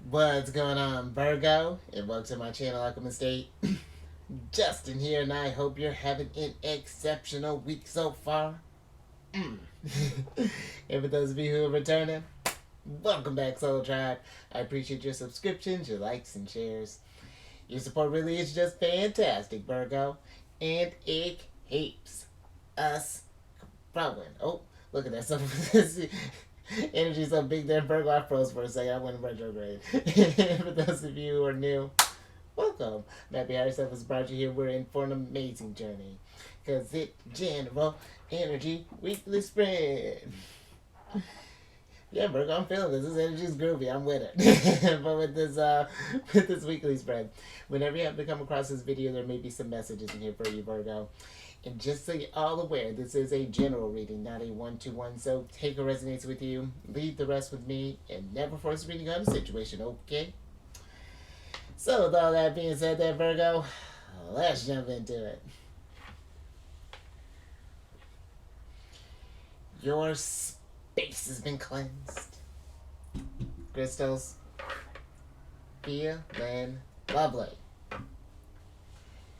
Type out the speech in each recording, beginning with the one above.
What's going on, Virgo? And welcome to my channel, Alchemist. Justin here, and I hope you're having an exceptional week so far. And for those of you who are returning, welcome back, Soul Tribe. I appreciate your subscriptions, your likes, and shares. Your support really is just fantastic, Virgo. And it keeps us growing. Oh, look at that. So, energy so big there, Virgo. I froze for a second. I went retrograde. For those of you who are new, welcome. Mappy Harrison has brought you here. We're in for an amazing journey. Because it's General Energy Weekly Spread. Yeah, Virgo, I'm feeling this. This energy is groovy. I'm with it. But with this weekly spread, whenever you happen to come across this video, there may be some messages in here for you, Virgo. And just so you're all aware, this is a general reading, not a one-to-one. So take what resonates with you, leave the rest with me, and never force reading on a situation, okay? So with all that being said there, Virgo, let's jump into it. Your space has been cleansed. Crystals, feeling lovely.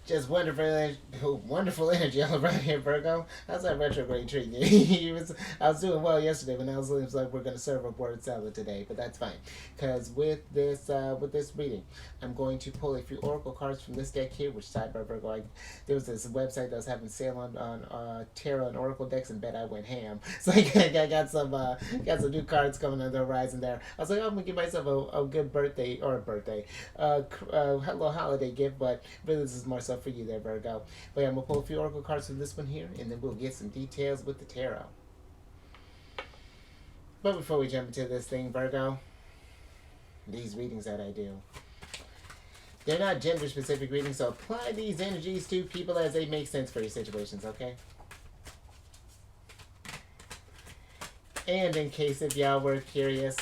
Just wonderful energy all around here, Virgo. How's that retrograde treating you? I was doing well yesterday, but now it seems like we're going to serve up word salad today, but that's fine. Because with this reading, I'm going to pull a few oracle cards from this deck here, which sidebar, Virgo, there was this website that was having sale on tarot and oracle decks, and bet I went ham. So I got some new cards coming on the horizon there. I was like, oh, I'm going to give myself a good birthday, little holiday gift, but really this is more so for you there, Virgo. But yeah, I'm going to pull a few oracle cards from this one here, and then we'll get some details with the tarot. But before we jump into this thing, Virgo, these readings that I do, they're not gender-specific readings, so apply these energies to people as they make sense for your situations, okay? And in case if y'all were curious,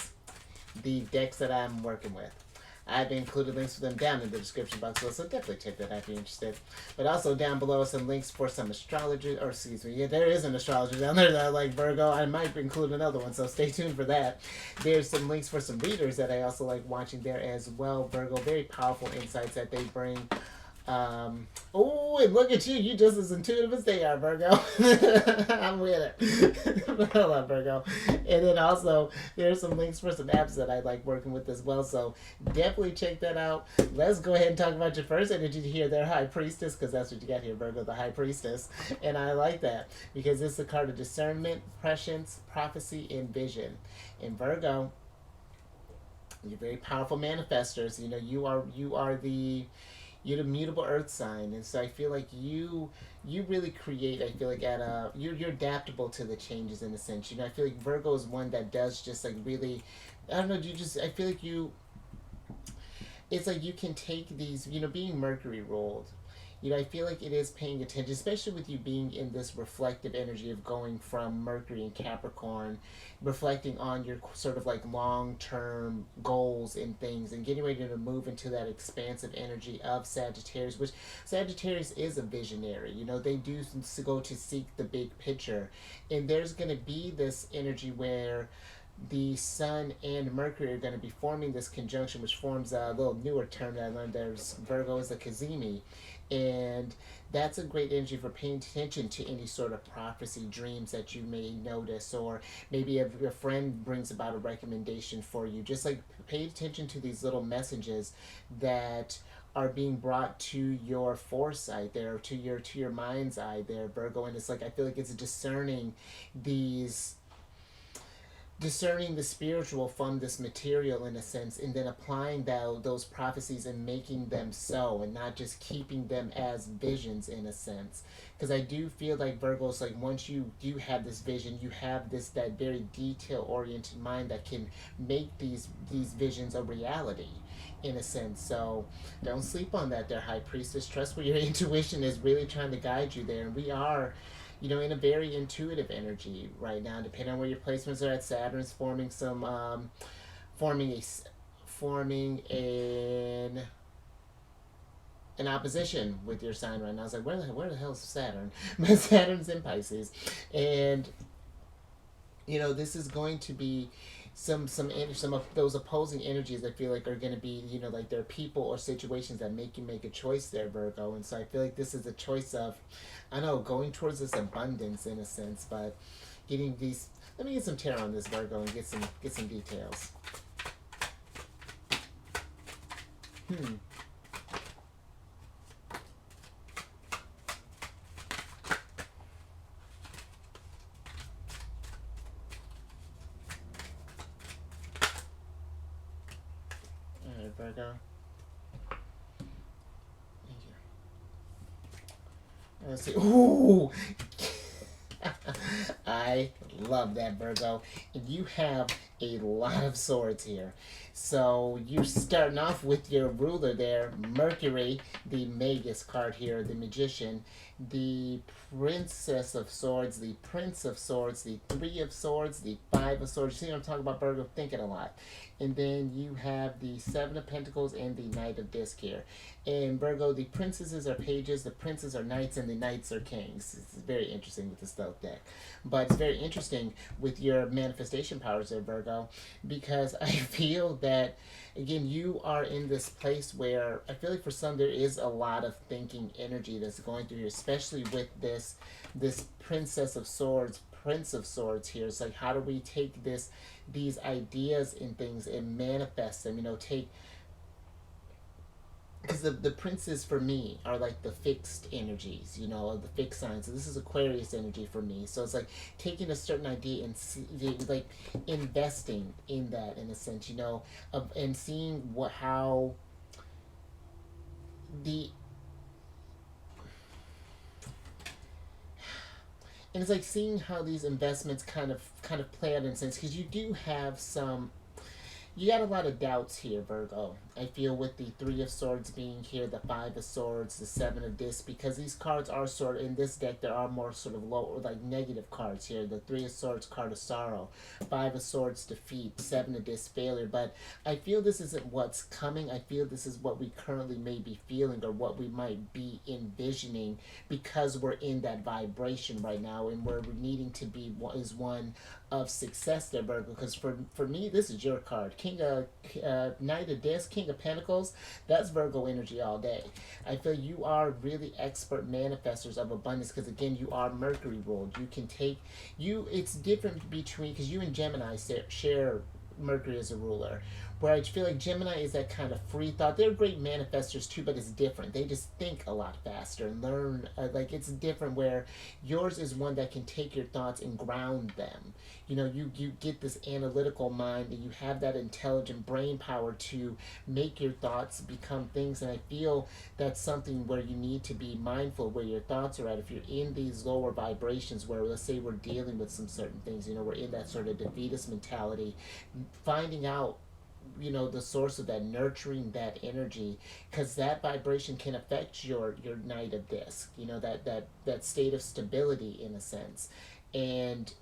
the decks that I'm working with, I've included links for them down in the description box below, so definitely check that out if you're interested. But also down below some links for some astrologers, or excuse me, yeah, there is an astrologer down there that I like, Virgo. I might include another one, so stay tuned for that. There's some links for some readers that I also like watching there as well, Virgo. Very powerful insights that they bring. Oh, and look at you. You just as intuitive as they are, Virgo. I'm with it. Hold on, Virgo. And then also, there's some links for some apps that I like working with as well. So definitely check that out. Let's go ahead and talk about your first energy here, their High Priestess, because that's what you got here, Virgo, the High Priestess. And I like that because it's a card of discernment, prescience, prophecy, and vision. And Virgo, you're very powerful manifestors. You know, you're the mutable earth sign, and so I feel like you really create. I feel like you're adaptable to the changes in a sense. You know, I feel like Virgo is one that does just like really, I don't know. I feel like it's like you can take these. You know, being Mercury ruled. You know, I feel like it is paying attention, especially with you being in this reflective energy of going from Mercury and Capricorn, reflecting on your sort of like long-term goals and things, and getting ready to move into that expansive energy of Sagittarius, which Sagittarius is a visionary. You know, they do go to seek the big picture, and there's going to be this energy where the Sun and Mercury are going to be forming this conjunction, which forms a little newer term that I learned. There's Virgo is a Kazemi, and that's a great energy for paying attention to any sort of prophecy, dreams that you may notice, or maybe if your friend brings about a recommendation for you. Just like pay attention to these little messages that are being brought to your foresight there, to your mind's eye there, Virgo. And it's like I feel like it's discerning the spiritual from this material in a sense, and then applying those prophecies and making them so, and not just keeping them as visions in a sense. Because I do feel like Virgo's like once you do have this vision, you have that very detail oriented mind that can make these visions a reality in a sense. So don't sleep on that there, High Priestess. Trust where your intuition is really trying to guide you there. And we are, you know, in a very intuitive energy right now, depending on where your placements are at. Saturn's forming forming an opposition with your sign right now. I was like, where the hell is Saturn? But Saturn's in Pisces, and you know, this is going to be some of those opposing energies I feel like are going to be, like there are people or situations that make you make a choice there, Virgo. And so I feel like this is a choice of, I don't know, going towards this abundance in a sense, but getting these. Let me get some tarot on this, Virgo, and get some details. Hmm. All right, Virgo. Thank you. Let's see. Ooh. I love that, Virgo. And you have a lot of swords here. So you're starting off with your ruler there, Mercury, the Magus card here, the Magician, the Princess of Swords, the Prince of Swords, the Three of Swords, the Five of Swords. You see what I'm talking about, Virgo? Thinking a lot. And then you have the Seven of Pentacles and the Knight of Disc here. In Virgo, the princesses are pages, the princes are knights, and the knights are kings. It's very interesting with the stealth deck. But it's very interesting with your manifestation powers there, Virgo, because I feel that, again, you are in this place where I feel like for some there is a lot of thinking energy that's going through here, especially with this Princess of Swords, Prince of Swords here. It's like, how do we take these ideas and things and manifest them? Take, because the princes for me are like the fixed energies, the fixed signs. So this is Aquarius energy for me. So it's like taking a certain idea and like investing in that in a sense, and seeing how the and it's like seeing how these investments kind of play out in a sense, because you do have some. You got a lot of doubts here, Virgo. I feel with the Three of Swords being here, the Five of Swords, the Seven of Discs, because these cards are sort of, in this deck, there are more sort of low, like negative cards here. The Three of Swords, card of sorrow. Five of Swords, defeat. Seven of Discs, failure. But I feel this isn't what's coming. I feel this is what we currently may be feeling, or what we might be envisioning, because we're in that vibration right now, and where we're needing to be is one of success there, Virgo. Because for me, this is your card. Knight of Discs, King of Pentacles, that's Virgo energy all day. I feel you are really expert manifestors of abundance, because again, you are Mercury ruled. You can take it's different between, because you and Gemini share Mercury as a ruler, where I feel like Gemini is that kind of free thought. They're great manifestors too, but it's different. They just think a lot faster and learn. Like, it's different, where yours is one that can take your thoughts and ground them. You get this analytical mind, and you have that intelligent brain power to make your thoughts become things. And I feel that's something where you need to be mindful where your thoughts are at. If you're in these lower vibrations, where let's say we're dealing with some certain things, we're in that sort of defeatist mentality, finding out the source of that, nurturing that energy, because that vibration can affect your Knight of Disc, that state of stability in a sense. And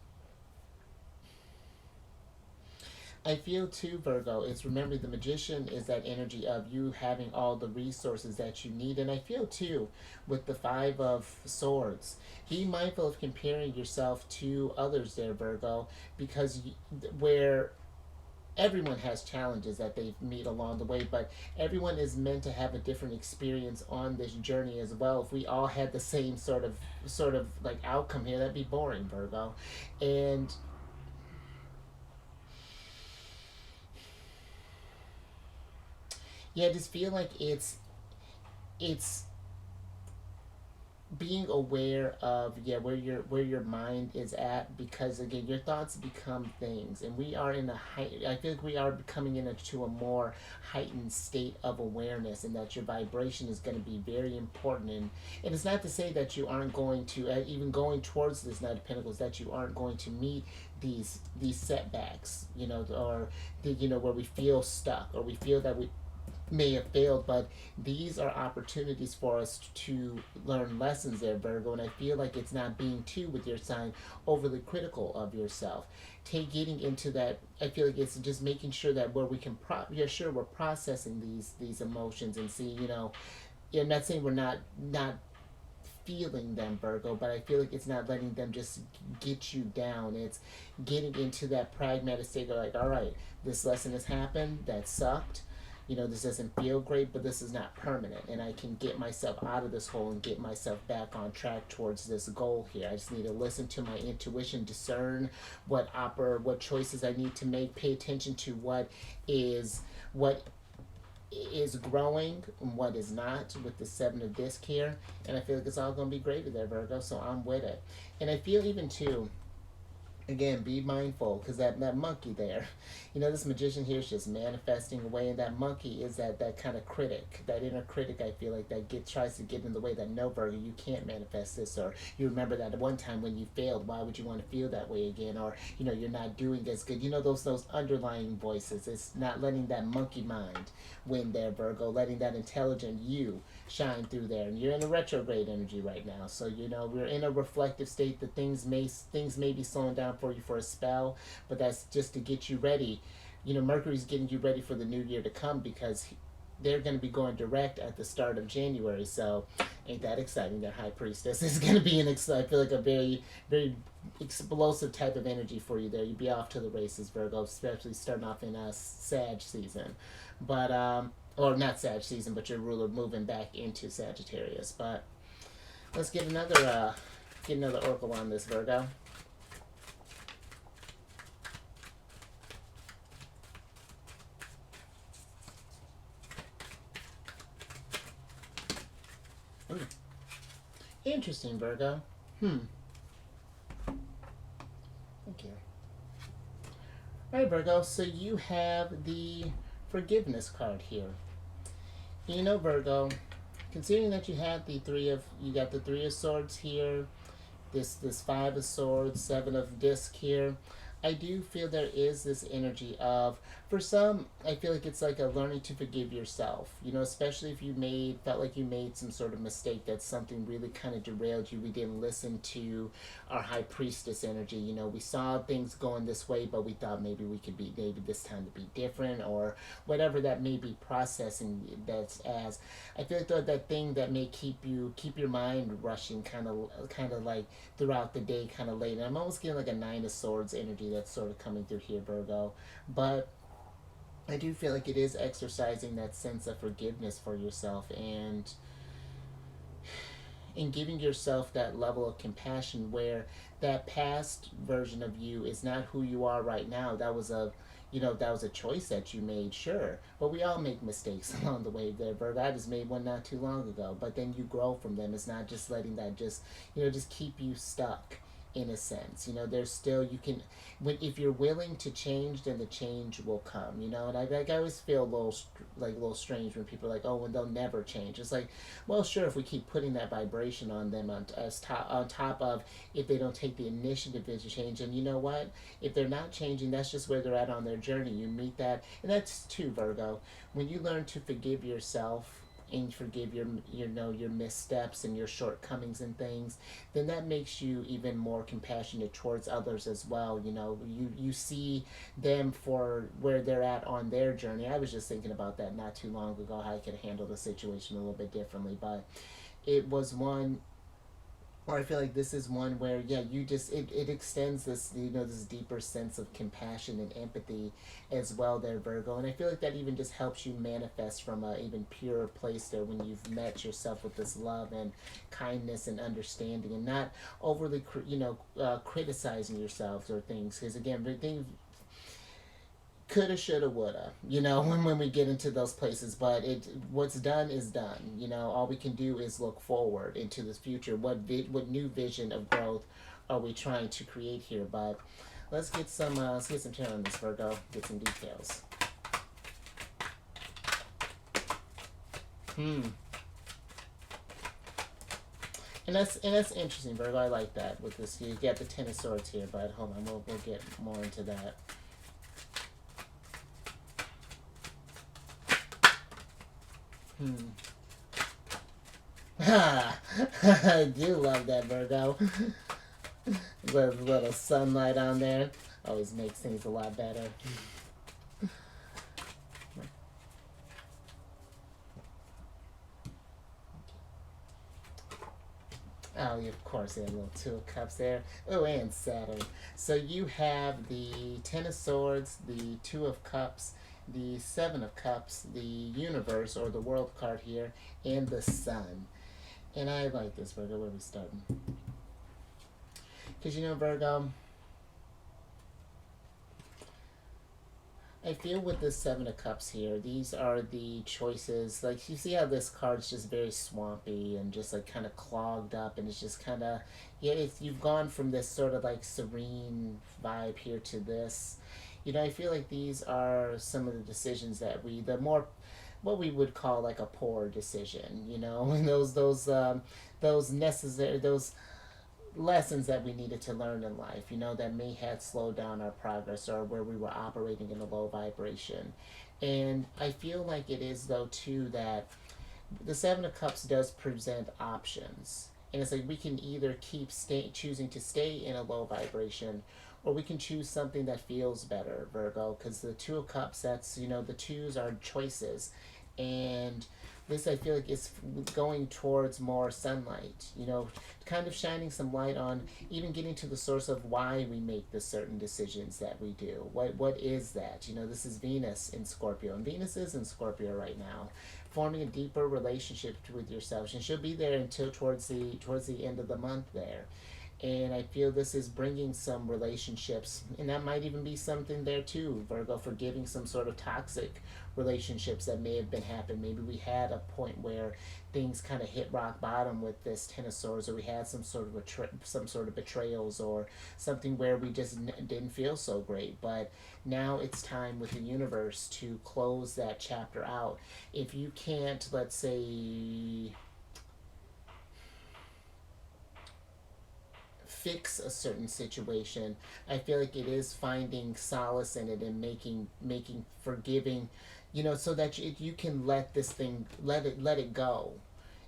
I feel too, Virgo, it's, remember, the Magician is that energy of you having all the resources that you need. And I feel too, with the Five of Swords, be mindful of comparing yourself to others there, Virgo, because where everyone has challenges that they meet along the way, but everyone is meant to have a different experience on this journey as well. If we all had the same sort of like outcome here, that'd be boring, Virgo. And yeah, I just feel like it's being aware of, where your mind is at, because again, your thoughts become things, and we are in I feel like we are coming into a more heightened state of awareness, and that your vibration is going to be very important. And it's not to say that you aren't going to, even going towards this Knight of Pentacles, that you aren't going to meet these setbacks, or where we feel stuck, or we feel that we may have failed, but these are opportunities for us to learn lessons there, Virgo. And I feel like it's not being too, with your sign, overly critical of yourself. Getting into that, I feel like it's just making sure that where we can we're processing these emotions, and see, I'm not saying we're not feeling them, Virgo, but I feel like it's not letting them just get you down. It's getting into that pragmatic state of like, all right, this lesson has happened, that sucked. You know, this doesn't feel great, but this is not permanent, and I can get myself out of this hole and get myself back on track towards this goal here. I just need to listen to my intuition, discern what choices I need to make, pay attention to what is growing and what is not with the seven of disc here, and I feel like it's all going to be gravy there, Virgo, so I'm with it. And I feel even too, again, be mindful, because that monkey there, you know, this magician here is just manifesting away, and that monkey is that kind of critic, that inner critic. I feel like that tries to get in the way, that no, Virgo, you can't manifest this, or you remember that one time when you failed, why would you want to feel that way again, or you know, you're not doing as good, you know, those underlying voices. It's not letting that monkey mind win there, Virgo, letting that intelligent you shine through there. And you're in a retrograde energy right now, so you know, we're in a reflective state that things may be slowing down for you for a spell, but that's just to get you ready. You know, Mercury's getting you ready for the new year to come, because they're going to be going direct at the start of January. So ain't that exciting? That High Priestess is going to be I feel like a very, very explosive type of energy for you there. You'd be off to the races, Virgo, especially starting off in a Sag season. But or not Sag season, but your ruler moving back into Sagittarius. But let's get another oracle on this, Virgo. Interesting, Virgo. Thank you. Alright, Virgo, so you have the forgiveness card here. You know, Virgo, considering that you got the Three of Swords here, this Five of Swords, Seven of Disc here, I do feel there is this energy of, for some, I feel like it's like a learning to forgive yourself, you know, especially if you felt like you made some sort of mistake, that something really kind of derailed you. We didn't listen to our High Priestess energy, you know, we saw things going this way, but we thought maybe this time to be different, or whatever that may be processing that's as. I feel like that thing that may keep your mind rushing kind of like throughout the day, kind of late. And I'm almost getting like a Nine of Swords energy that's sort of coming through here, Virgo. But I do feel like it is exercising that sense of forgiveness for yourself, and giving yourself that level of compassion, where that past version of you is not who you are right now. That was a choice that you made, sure, but we all make mistakes along the way there, Virgo. I just made one not too long ago, but then you grow from them. It's not just letting that just keep you stuck, in a sense. You know, there's still, you can, if you're willing to change, then the change will come, you know. And I always feel a little strange when people are like, oh, when they'll never change. It's like, well, sure, if we keep putting that vibration on them on top of, if they don't take the initiative to change. And you know what, if they're not changing, that's just where they're at on their journey. You meet that, and that's too, Virgo, when you learn to forgive yourself and forgive your missteps and your shortcomings and things, then that makes you even more compassionate towards others as well. You know, you see them for where they're at on their journey. I was just thinking about that not too long ago, how I could handle the situation a little bit differently, but it was one, or I feel like this is one where, yeah, it extends this, you know, this deeper sense of compassion and empathy as well there, Virgo. And I feel like that even just helps you manifest from a even purer place there, when you've met yourself with this love and kindness and understanding, and not overly, criticizing yourselves or things. Because again, things coulda, shoulda, woulda, you know, when we get into those places. But what's done is done. You know, all we can do is look forward into the future. What new vision of growth are we trying to create here? But let's get some turn on this, Virgo. Get some details. And that's interesting, Virgo. I like that with this. You get the Ten of Swords here, but hold on, we'll get more into that. I do love that, Virgo. With little sunlight on there always makes things a lot better. Oh, of course, yeah, little Two of Cups there. Oh, and Saturn. So you have the Ten of Swords, the Two of Cups, the Seven of Cups, the Universe, or the World card here, and the Sun. And I like this, Virgo. Where are we starting? Because, Virgo, I feel with this Seven of Cups here, these are the choices. Like, you see how this card's just very swampy and just, like, kind of clogged up, and it's just kind of, yeah, you've gone from this sort of, like, serene vibe here to this. I feel like these are some of the decisions that the more, what we would call, like, a poor decision, and those necessary, those lessons that we needed to learn in life, that may have slowed down our progress or where we were operating in a low vibration. And I feel like it is, though, too, that the Seven of Cups does present options. And it's like we can either choosing to stay in a low vibration, or we can choose something that feels better, Virgo, because the Two of Cups, that's, the twos are choices. And this, I feel like, is going towards more sunlight, kind of shining some light on even getting to the source of why we make the certain decisions that we do. What is that? This is Venus in Scorpio, and Venus is in Scorpio right now, forming a deeper relationship with yourself, and she'll be there until towards the end of the month there. And I feel this is bringing some relationships, and that might even be something there too, Virgo, forgiving some sort of toxic relationships that may have been happened. Maybe we had a point where things kind of hit rock bottom with this Ten of Swords, or we had some sort of betrayals, or something where we just didn't feel so great. But now it's time with the universe to close that chapter out. If you can't, let's say, fix a certain situation, I feel like it is finding solace in it and making forgiving, so that you can let this thing, let it go,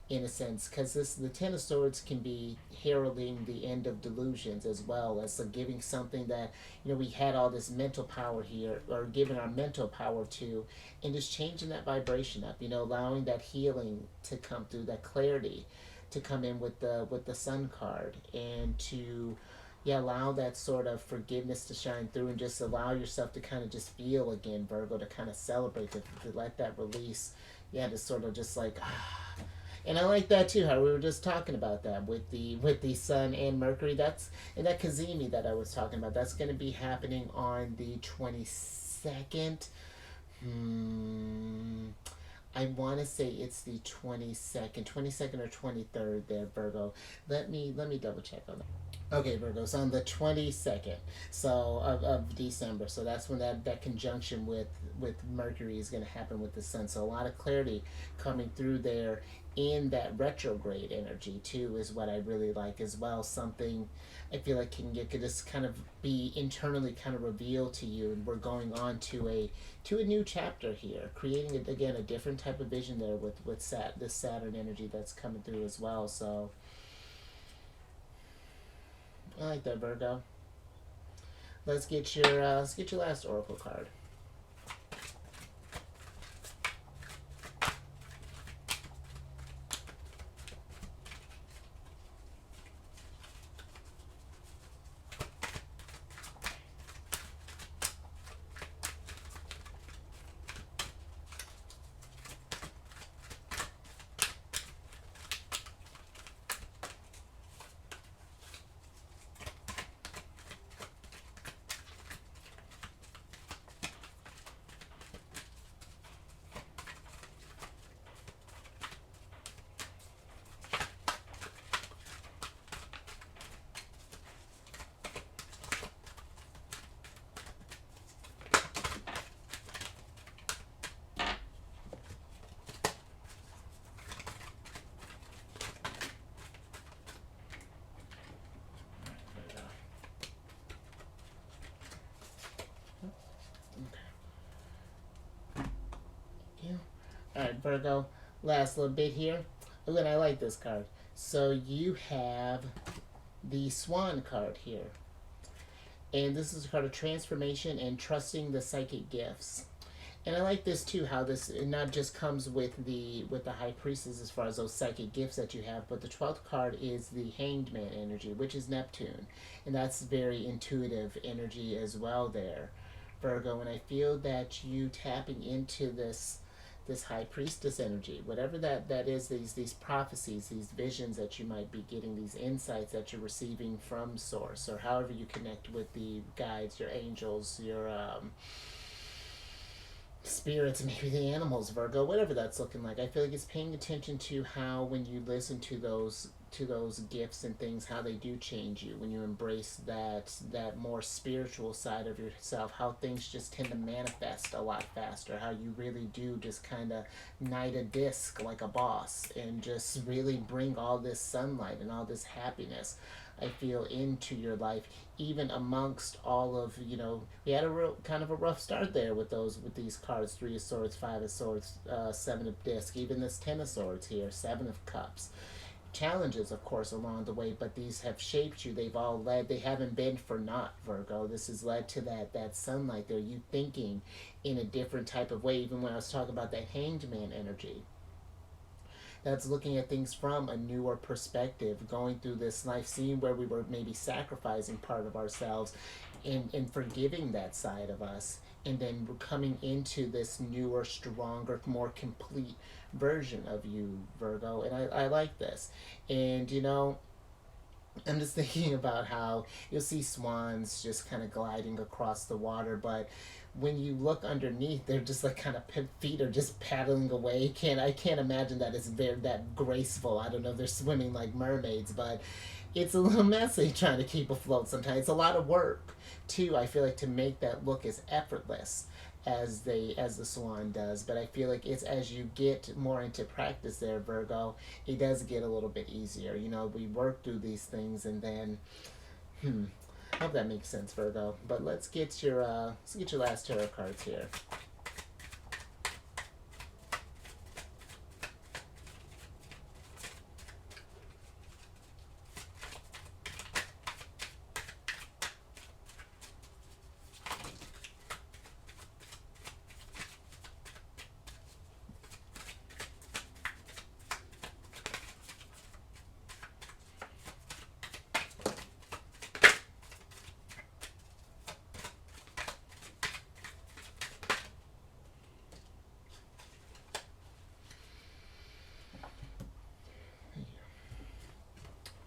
in a sense, because the Ten of Swords can be heralding the end of delusions, as well as giving something that we had all this mental power here, or giving our mental power to, and just changing that vibration up, allowing that healing to come through, that clarity to come in with the Sun card, and to allow that sort of forgiveness to shine through, and just allow yourself to kind of just feel again, Virgo, to kind of celebrate, to let that release, to sort of just like and I like that too, how we were just talking about that with the Sun and Mercury. And that Kazemi that I was talking about, that's going to be happening on the 22nd. I want to say it's the 22nd or 23rd there, Virgo. Let me double check on that. Okay, Virgo, so on the 22nd of December. So that's when that conjunction with Mercury is going to happen with the Sun. So a lot of clarity coming through there in that retrograde energy too is what I really like as well. Something I feel like could just kind of be internally kind of revealed to you, and we're going on to a new chapter here, creating again a different type of vision there with this Saturn energy that's coming through as well. So I like that, Virgo. Let's get your last oracle card. Alright, Virgo, last little bit here. Again, I like this card. So you have the Swan card here. And this is a card of transformation and trusting the psychic gifts. And I like this too, how this it not just comes with the high priestess as far as those psychic gifts that you have, but the 12th card is the hanged man energy, which is Neptune. And that's very intuitive energy as well there, Virgo. And I feel that you tapping into this high priestess energy, whatever that is, these prophecies, these visions that you might be getting, these insights that you're receiving from source, or however you connect with the guides, your angels, your spirits, maybe the animals, Virgo, whatever that's looking like. I feel like it's paying attention to how when you listen to those gifts and things, how they do change you when you embrace that more spiritual side of yourself, how things just tend to manifest a lot faster, how you really do just kind of knight a disc like a boss and just really bring all this sunlight and all this happiness, I feel, into your life, even amongst all of, we had a real kind of a rough start there with these cards: 3 of Swords, 5 of Swords, 7 of Disc, even this 10 of Swords here, 7 of Cups. Challenges, of course, along the way, but these have shaped you. They've all led. They haven't been for naught, Virgo. This has led to that sunlight there. You thinking in a different type of way. Even when I was talking about that Hanged Man energy, that's looking at things from a newer perspective, going through this life, seeing where we were maybe sacrificing part of ourselves and forgiving that side of us, and then we're coming into this newer, stronger, more complete version of you, Virgo. And I like this. And I'm just thinking about how you'll see swans just kind of gliding across the water, but when you look underneath, they're just like kind of feet are just paddling away. I can't imagine that it's very that graceful. I don't know if they're swimming like mermaids, but it's a little messy trying to keep afloat sometimes. It's a lot of work too, I feel like, to make that look as effortless as the swan does. But I feel like it's as you get more into practice there, Virgo, it does get a little bit easier. We work through these things, and then I hope that makes sense, Virgo. But let's get your last tarot cards here.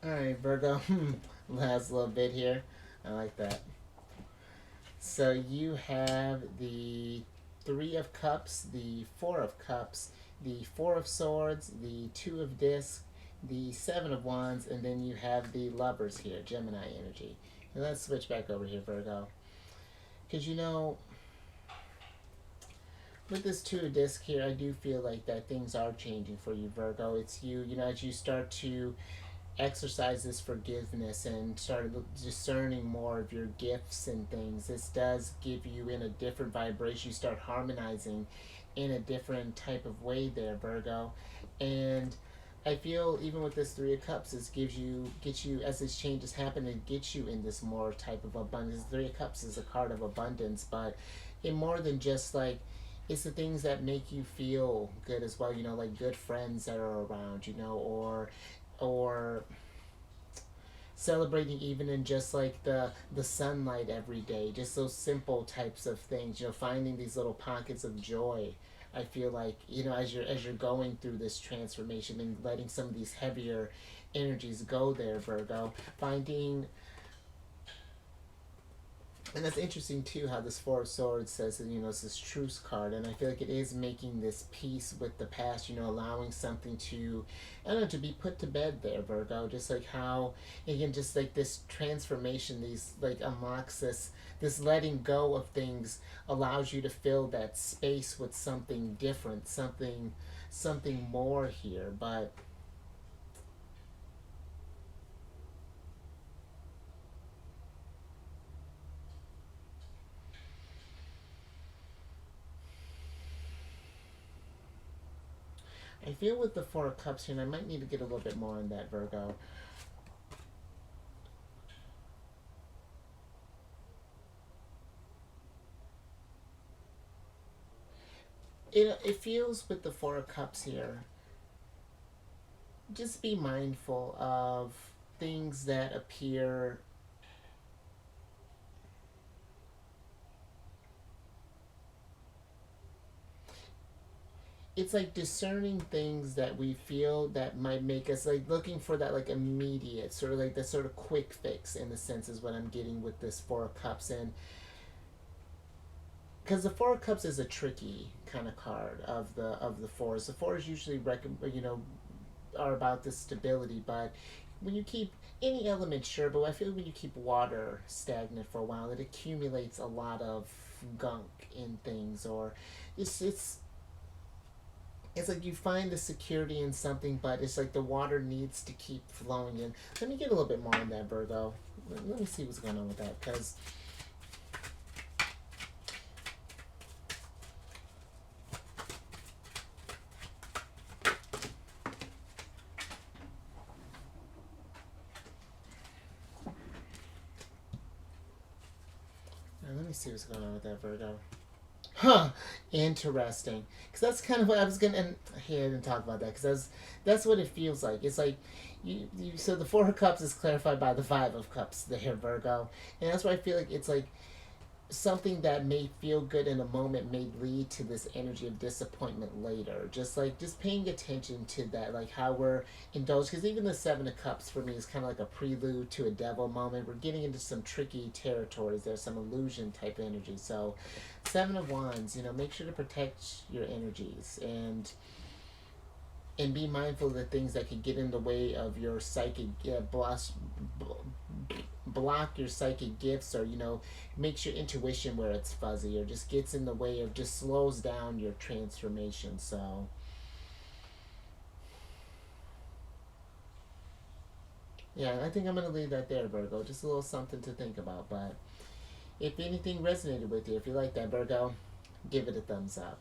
All right, Virgo. Last little bit here. I like that. So you have the 3 of Cups, the 4 of Cups, the 4 of Swords, the 2 of Disc, the 7 of Wands, and then you have the Lovers here, Gemini energy. And let's switch back over here, Virgo. Because with this 2 of Disc here, I do feel like that things are changing for you, Virgo. It's as you start to exercise this forgiveness and start discerning more of your gifts and things, this does give you in a different vibration. You start harmonizing in a different type of way there, Virgo. And I feel even with this 3 of Cups, this gets you as these changes happen, it gets you in this more type of abundance. 3 of Cups is a card of abundance, but in more than just like, it's the things that make you feel good as well, like good friends that are around, or celebrating even in just like the sunlight every day, just those simple types of things, finding these little pockets of joy. I feel like, as you're going through this transformation and letting some of these heavier energies go there, Virgo, finding. And that's interesting too, how this 4 of Swords says that, it's this truce card, and I feel like it is making this peace with the past, allowing something to, I don't know, to be put to bed there, Virgo. Just like how, again, just like this transformation, these like unlocks this letting go of things, allows you to fill that space with something different, something more here. But I feel with the 4 of Cups here, and I might need to get a little bit more on that, Virgo. it feels with the Four of Cups here, just be mindful of things that appear it's like discerning things that we feel that might make us like looking for that like immediate sort of like the sort of quick fix in the sense is what I'm getting with this Four of Cups. And because the Four of Cups is a tricky kind of card of the fours. The fours usually are about the stability, but when you keep any element, sure, but I feel when you keep water stagnant for a while, it accumulates a lot of gunk in things, or it's like you find the security in something, but it's like the water needs to keep flowing in. Let me get a little bit more on that, Virgo. Let me see what's going on with that, because let me see what's going on with that, Virgo. Huh, interesting. Because that's kind of what I was gonna. And here I didn't talk about that because that's what it feels like. It's like you. So the Four of Cups is clarified by the Five of Cups there, Virgo, and that's why I feel like it's like something that may feel good in a moment may lead to this energy of disappointment later. Just paying attention to that, like how we're indulged. Because even the Seven of Cups for me is kind of like a prelude to a devil moment. We're getting into some tricky territories. There's some illusion type energy. So, Seven of Wands, make sure to protect your energies and be mindful of the things that could get in the way of your psychic block your psychic gifts, or makes your intuition where it's fuzzy, or just gets in the way of, just slows down your transformation. So yeah, I think I'm going to leave that there, Virgo. Just a little something to think about. But if anything resonated with you, if you like that, Virgo, give it a thumbs up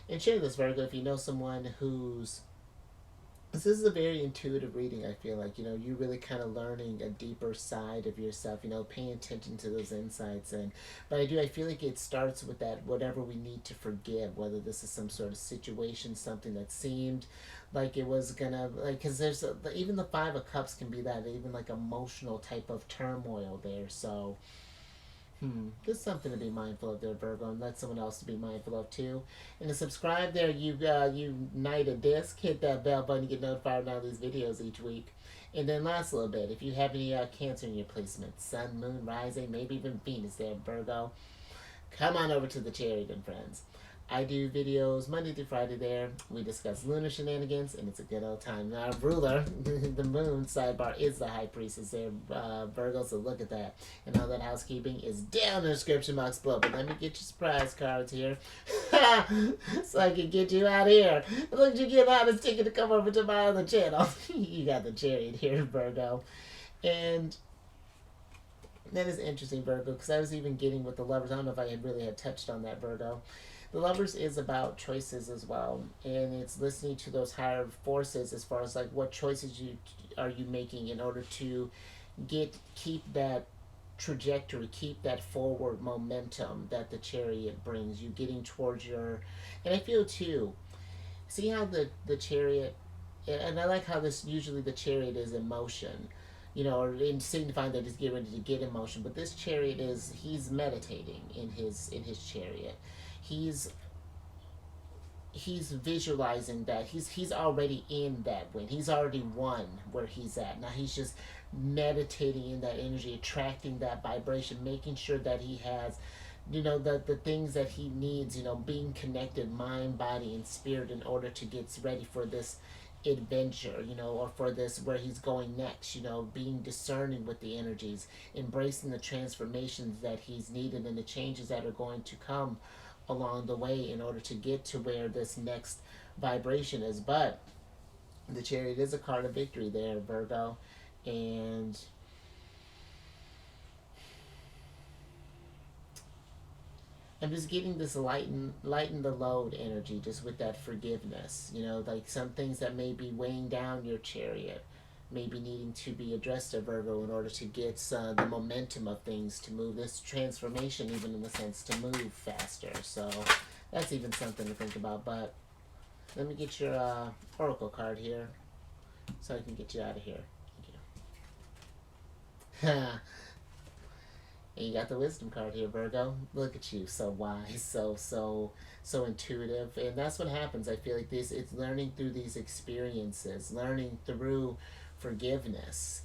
and share this, Virgo, if you know someone who's this is a very intuitive reading. I feel like you really kind of learning a deeper side of yourself, paying attention to those insights. But I feel like it starts with that whatever we need to forgive, whether this is some sort of situation, something that seemed like it was gonna, like, because even the Five of Cups can be that, even like emotional type of turmoil there. So just something to be mindful of there, Virgo, and let someone else to be mindful of too. And to subscribe there, you unite a disc, hit that bell button to get notified of all these videos each week. And then last little bit, if you have any Cancer in your placement, Sun, Moon, Rising, maybe even Venus there, Virgo, come on over to the Chariot and Friends. I do videos Monday through Friday there. We discuss lunar shenanigans, and it's a good old time. Our ruler, the moon, sidebar, is the high priestess there, Virgo, so look at that. And all that housekeeping is down in the description box below. But let me get your surprise cards here. So I can get you out here. Look at you get out and ticket to come over to my other channel. You got the Chariot here, Virgo. And that is interesting, Virgo, because I was even getting with the Lovers. I don't know if I had touched on that, Virgo. The Lovers is about choices as well, and it's listening to those higher forces as far as like what choices are you making in order to keep that trajectory, keep that forward momentum that the Chariot brings you, getting towards your. And I feel too, see how the Chariot, and I like how this usually the Chariot is in motion, or in signifying that he's getting ready to get in motion. But this Chariot he's meditating in his Chariot. He's visualizing that he's already in that win. He's already won where he's at. Now he's just meditating in that energy, attracting that vibration, making sure that he has, the things that he needs, being connected mind, body, and spirit in order to get ready for this adventure, or for this where he's going next, being discerning with the energies, embracing the transformations that he's needed and the changes that are going to come along the way in order to get to where this next vibration is. But the Chariot is a card of victory there, Virgo, and I'm just getting this lighten the load energy, just with that forgiveness, like some things that may be weighing down your Chariot may be needing to be addressed to Virgo in order to get the momentum of things to move this transformation, even in the sense to move faster. So that's even something to think about. But let me get your oracle card here so I can get you out of here. Thank you. And you got the wisdom card here, Virgo. Look at you, so wise, so intuitive, and that's what happens. I feel like this. It's learning through these experiences, learning through forgiveness.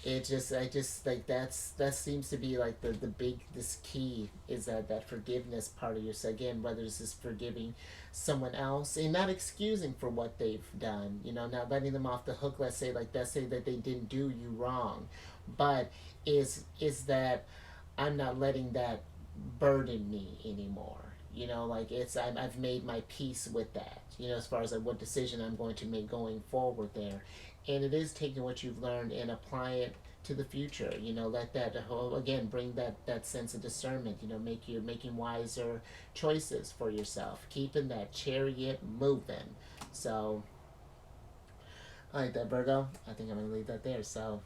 I just like that seems to be like the big this key is that forgiveness part of yourself again, whether it's just forgiving someone else and not excusing for what they've done, not letting them off the hook. Let's say that they didn't do you wrong, but is that I'm not letting that burden me anymore. Like I've made my peace with that. As far as like what decision I'm going to make going forward there, and it is taking what you've learned and apply it to the future. Let that whole again bring that sense of discernment. Making wiser choices for yourself, keeping that chariot moving. So, I like that, Virgo. I think I'm gonna leave that there. So,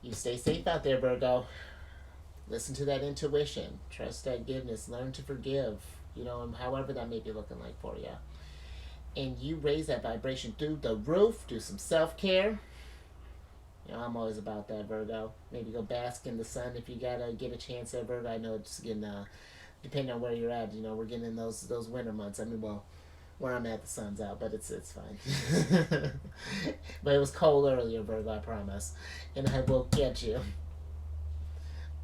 you stay safe out there, Virgo. Listen to that intuition. Trust that goodness. Learn to forgive. And however that may be looking like for you. And you raise that vibration through the roof. Do some self-care. I'm always about that, Virgo. Maybe go bask in the sun if you gotta get a chance at Virgo. I know it's getting, depending on where you're at, we're getting in those winter months. I mean, well, where I'm at, the sun's out, but it's fine. But it was cold earlier, Virgo, I promise. And I will get you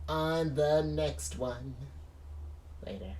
on the next one. Later.